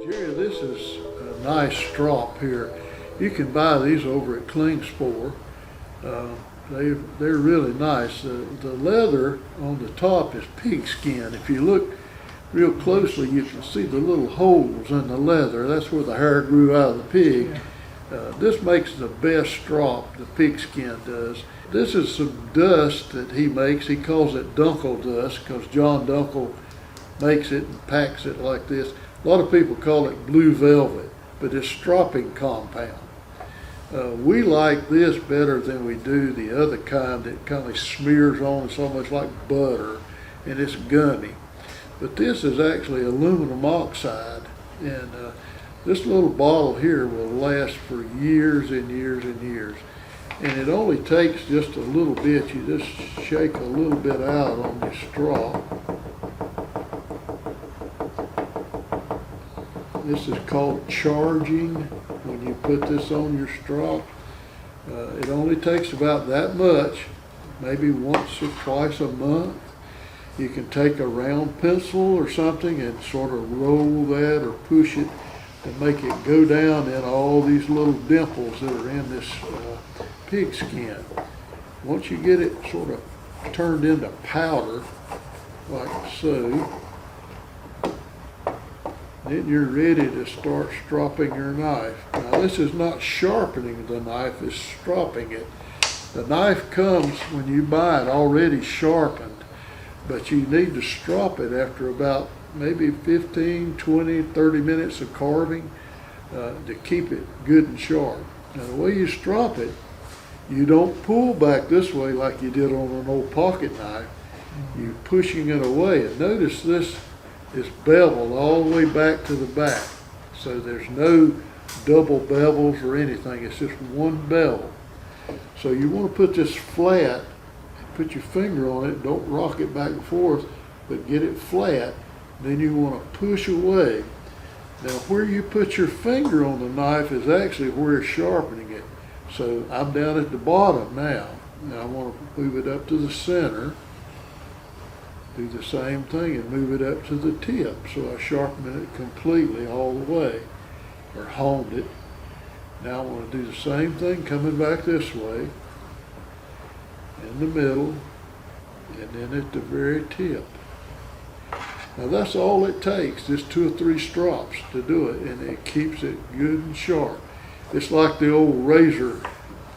Jerry, this is a nice strop here. You can buy these over at Klingspor. They're really nice. The leather on the top is pigskin. If you look real closely, you can see the little holes in the leather. That's where the hair grew out of the pig. This makes the best strop, the pigskin does. This is some dust that he makes. He calls it Dunkel dust because John Dunkel makes it and packs it like this. A lot of people call it blue velvet, but it's stropping compound. We like this better than we do the other kind that kind of smears on so much like butter, and it's gummy. But this is actually aluminum oxide, and this little bottle here will last for years and years and years. And it only takes just a little bit. You just shake a little bit out on the straw. This is called charging when you put this on your straw. It only takes about that much, maybe once or twice a month. You can take a round pencil or something and sort of roll that or push it to make it go down in all these little dimples that are in this pigskin. Once you get it sort of turned into powder, like so, then you're ready to start stropping your knife. Now this is not sharpening the knife, it's stropping it. The knife comes when you buy it already sharpened, but you need to strop it after about maybe 15, 20, 30 minutes of carving to keep it good and sharp. Now the way you strop it, you don't pull back this way like you did on an old pocket knife. You're pushing it away, and notice this is beveled all the way back to the back. So there's no double bevels or anything, it's just one bevel. So you want to put this flat, put your finger on it, don't rock it back and forth, but get it flat. Then you want to push away. Now where you put your finger on the knife is actually where it's sharpening it. So I'm down at the bottom now. Now I want to move it up to the center. Do the same thing and move it up to the tip. So I sharpen it completely all the way, or honed it. Now I want to do the same thing coming back this way, in the middle, and then at the very tip. Now that's all it takes, just 2 or 3 strops to do it, and it keeps it good and sharp. It's like the old razor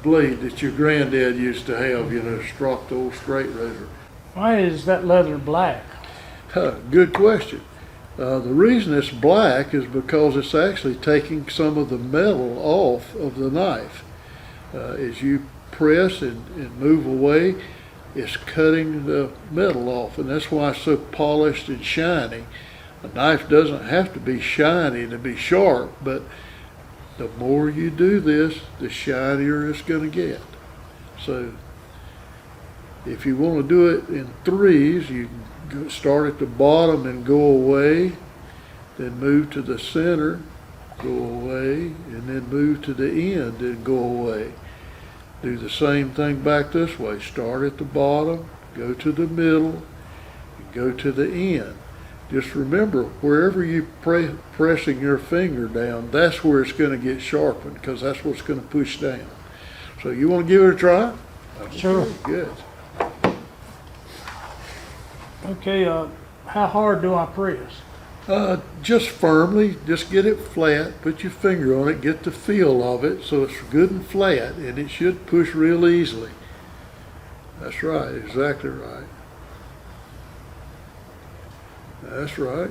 blade that your granddad used to have, you know, strop the old straight razor. Why is that leather black? Good question. The reason it's black is because it's actually taking some of the metal off of the knife. As you press and move away, it's cutting the metal off, and that's why it's so polished and shiny. A knife doesn't have to be shiny to be sharp, but the more you do this, the shinier it's going to get. So if you want to do it in 3s, you can start at the bottom and go away, then move to the center, go away, and then move to the end and go away. Do the same thing back this way. Start at the bottom, go to the middle, and go to the end. Just remember, wherever you pressing your finger down, that's where it's going to get sharpened, because that's what's going to push down. So you want to give it a try? Sure. Good. Okay, how hard do I press? Just firmly, just get it flat, put your finger on it, get the feel of it so it's good and flat, and it should push real easily. That's right, exactly right. That's right.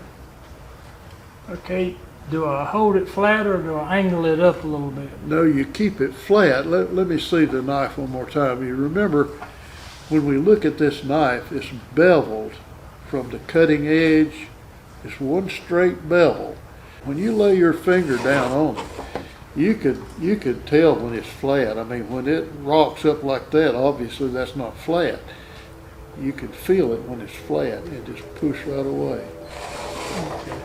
Okay, do I hold it flat or do I angle it up a little bit? No, you keep it flat. Let me see the knife one more time. You remember, when we look at this knife, it's beveled from the cutting edge. It's one straight bevel. When you lay your finger down on it, you could tell when it's flat. I mean, when it rocks up like that, obviously that's not flat. You can feel it when it's flat and just push right away. Okay.